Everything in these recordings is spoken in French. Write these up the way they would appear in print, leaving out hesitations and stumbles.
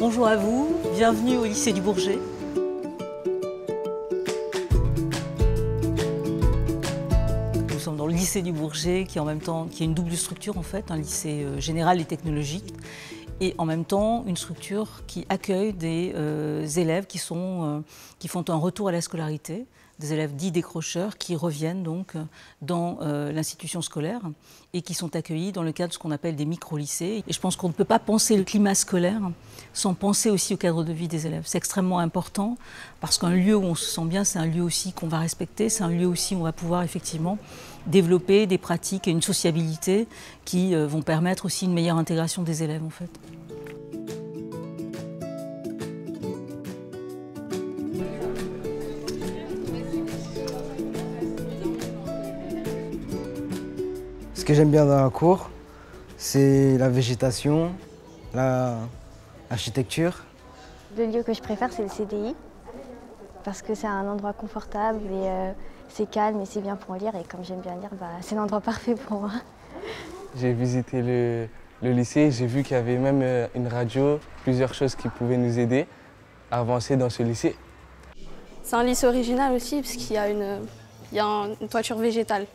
Bonjour à vous, bienvenue au lycée du Bourget. Nous sommes dans le lycée du Bourget qui est une double structure en fait, un lycée général et technologique et en même temps une structure qui accueille des élèves qui font un retour à la scolarité, des élèves dits décrocheurs qui reviennent donc dans l'institution scolaire et qui sont accueillis dans le cadre de ce qu'on appelle des micro-lycées. Et je pense qu'on ne peut pas penser le climat scolaire sans penser aussi au cadre de vie des élèves. C'est extrêmement important parce qu'un lieu où on se sent bien, c'est un lieu aussi qu'on va respecter, c'est un lieu aussi où on va pouvoir effectivement développer des pratiques et une sociabilité qui vont permettre aussi une meilleure intégration des élèves en fait. Ce que j'aime bien dans la cour, c'est la végétation, l'architecture. Le lieu que je préfère, c'est le CDI, parce que c'est un endroit confortable et c'est calme et c'est bien pour lire. Et comme j'aime bien lire, c'est l'endroit parfait pour moi. J'ai visité le lycée, j'ai vu qu'il y avait même une radio, plusieurs choses qui pouvaient nous aider à avancer dans ce lycée. C'est un lycée original aussi, parce qu'il y a une toiture végétale.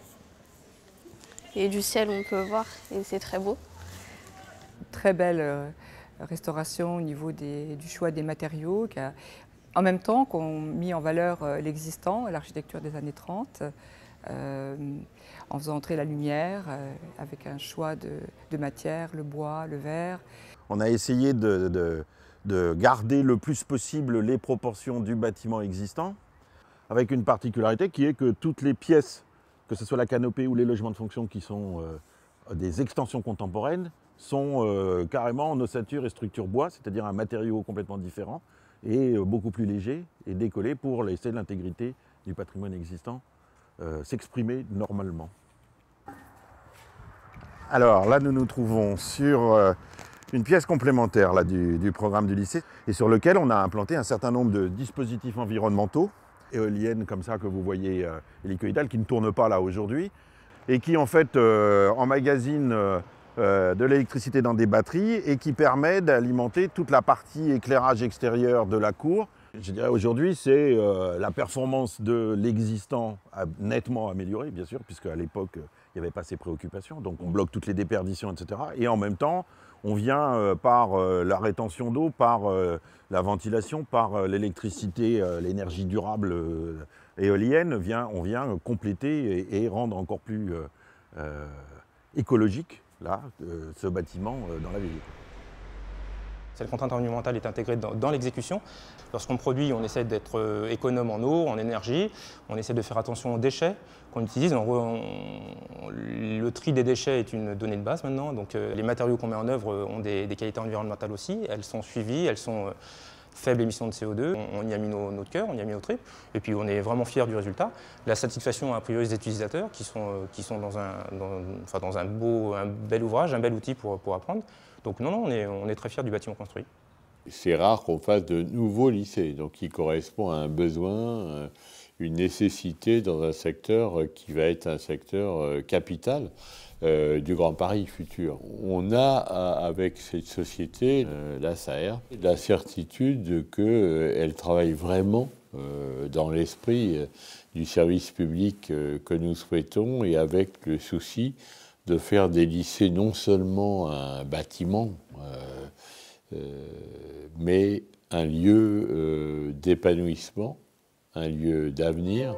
Et du ciel, on peut voir, et c'est très beau. Très belle restauration au niveau du choix des matériaux, en même temps qu'on mis en valeur l'existant, l'architecture des années 30, en faisant entrer la lumière, avec un choix de matières, le bois, le verre. On a essayé de garder le plus possible les proportions du bâtiment existant, avec une particularité qui est que toutes les pièces, que ce soit la canopée ou les logements de fonction qui sont des extensions contemporaines, sont carrément en ossature et structure bois, c'est-à-dire un matériau complètement différent et beaucoup plus léger et décollé pour laisser l'intégrité du patrimoine existant s'exprimer normalement. Alors là, nous nous trouvons sur une pièce complémentaire là, du programme du lycée et sur lequel on a implanté un certain nombre de dispositifs environnementaux, éoliennes comme ça que vous voyez, hélicoïdales, qui ne tournent pas là aujourd'hui et qui en fait emmagasinent de l'électricité dans des batteries et qui permet d'alimenter toute la partie éclairage extérieur de la cour. Je dirais aujourd'hui, c'est la performance de l'existant a nettement améliorée, bien sûr, puisque à l'époque, il n'y avait pas ces préoccupations. Donc on bloque toutes les déperditions, etc. Et en même temps, on vient par la rétention d'eau, par la ventilation, par l'électricité, l'énergie durable éolienne, on vient compléter et rendre encore plus écologique là, ce bâtiment dans la ville. Cette contrainte environnementale est intégrée dans l'exécution. Lorsqu'on produit, on essaie d'être économe en eau, en énergie, on essaie de faire attention aux déchets qu'on utilise. Le tri des déchets est une donnée de base maintenant, donc les matériaux qu'on met en œuvre ont des qualités environnementales aussi. Elles sont suivies, elles sont faibles émissions de CO2. On y a mis notre cœur, on y a mis nos tripes, et puis on est vraiment fiers du résultat. La satisfaction a priori des utilisateurs qui sont dans un bel ouvrage, un bel outil pour apprendre. Donc non, on est très fiers du bâtiment construit. C'est rare qu'on fasse de nouveaux lycées, donc qui correspond à un besoin, une nécessité dans un secteur qui va être un secteur capital du Grand Paris futur. On a avec cette société, la SAER, la certitude qu'elle travaille vraiment dans l'esprit du service public que nous souhaitons et avec le souci de faire des lycées non seulement un bâtiment, mais un lieu d'épanouissement, un lieu d'avenir.